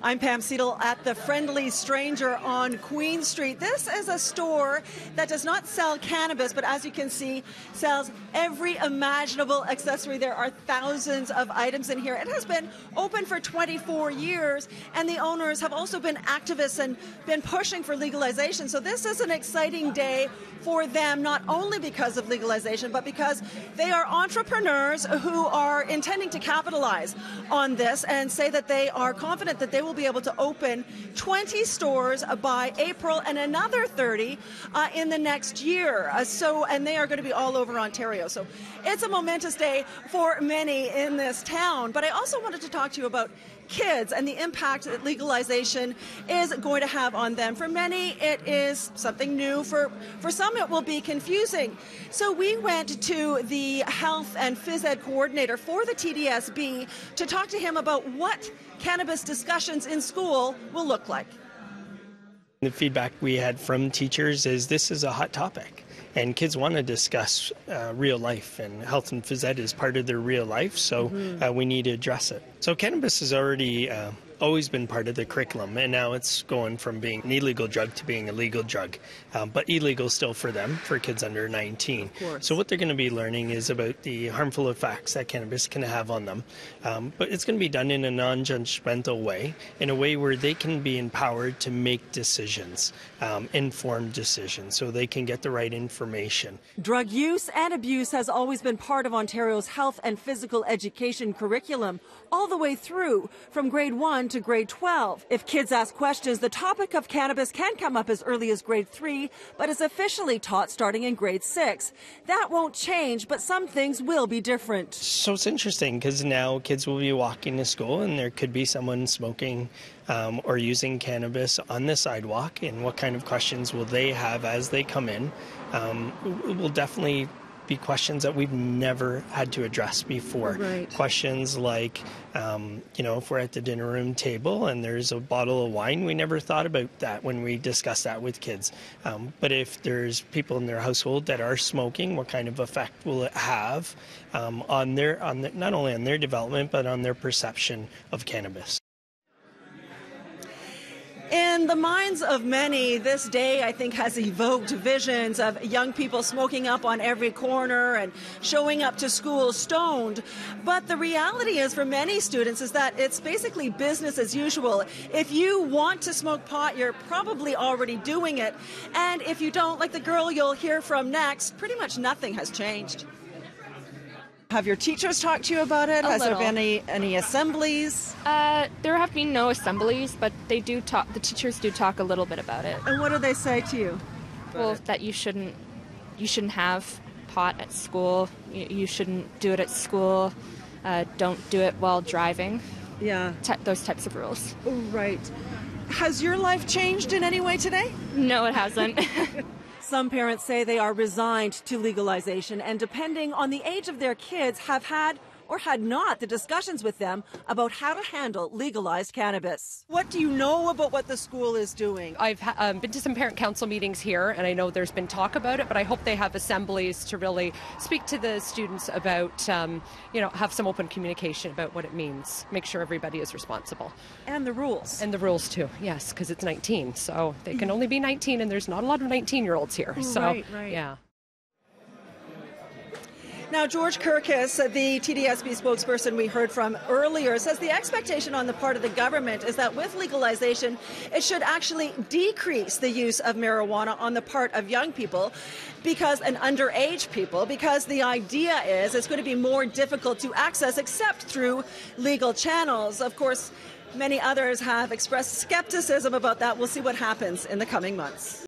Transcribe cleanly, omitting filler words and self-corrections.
I'm Pam Seatle at the Friendly Stranger on Queen Street. This is a store that does not sell cannabis, but as you can see, sells every imaginable accessory. There are thousands of items in here. It has been open for 24 years, and the owners have also been activists and been pushing for legalization. So this is an exciting day for them, not only because of legalization, but because they are entrepreneurs who are intending to capitalize on this and say that they are confident that they will be able to open 20 stores by April and another 30 in the next year. And they are going to be all over Ontario. So it's a momentous day for many in this town. But I also wanted to talk to you about kids and the impact that legalization is going to have on them. For many, it is something new. For some, it will be confusing. So we went to the health and phys ed coordinator for the TDSB to talk to him about what cannabis discussions in school will look like. The feedback we had from teachers is this is a hot topic. And kids want to discuss real life, and health and phys ed is part of their real life, so we need to address it. So cannabis has already always been part of the curriculum, and now it's going from being an illegal drug to being a legal drug, but illegal still for them, for kids under 19. So what they're going to be learning is about the harmful effects that cannabis can have on them, but it's going to be done in a non-judgmental way, in a way where they can be empowered to make decisions, informed decisions, so they can get the right information. Drug use and abuse has always been part of Ontario's health and physical education curriculum, all the way through from grade 1 to grade 12. If kids ask questions, the topic of cannabis can come up as early as grade 3, but is officially taught starting in grade 6. That won't change, but some things will be different. So it's interesting because now kids will be walking to school and there could be someone smoking or using cannabis on the sidewalk, and what kind of questions will they have as they come in? It will definitely be questions that we've never had to address before. Right. Questions like, if we're at the dinner room table and there's a bottle of wine, we never thought about that when we discuss that with kids. But if there's people in their household that are smoking, what kind of effect will it have on not only on their development, but on their perception of cannabis? In the minds of many, this day, I think, has evoked visions of young people smoking up on every corner and showing up to school stoned. But the reality is, for many students, is that it's basically business as usual. If you want to smoke pot, you're probably already doing it. And if you don't, like the girl you'll hear from next, pretty much nothing has changed. Have your teachers talked to you about it? Has there been any assemblies? There have been no assemblies, but they do talk. The teachers do talk a little bit about it. And what do they say to you? Well, that you shouldn't have pot at school. You shouldn't do it at school. Don't do it while driving. Yeah. Those types of rules. Right. Has your life changed in any way today? No, it hasn't. Some parents say they are resigned to legalization and, depending on the age of their kids, have had or had not the discussions with them about how to handle legalized cannabis. What do you know about what the school is doing? I've been to some parent council meetings here, and I know there's been talk about it, but I hope they have assemblies to really speak to the students about, have some open communication about what it means. Make sure everybody is responsible. And the rules. And the rules too, yes, because it's 19, so they can only be 19, and there's not a lot of 19-year-olds here. So, right. Yeah. Now, George Kirkus, the TDSB spokesperson we heard from earlier, says the expectation on the part of the government is that with legalization, it should actually decrease the use of marijuana on the part of young people and underage people, because the idea is it's going to be more difficult to access except through legal channels. Of course, many others have expressed skepticism about that. We'll see what happens in the coming months.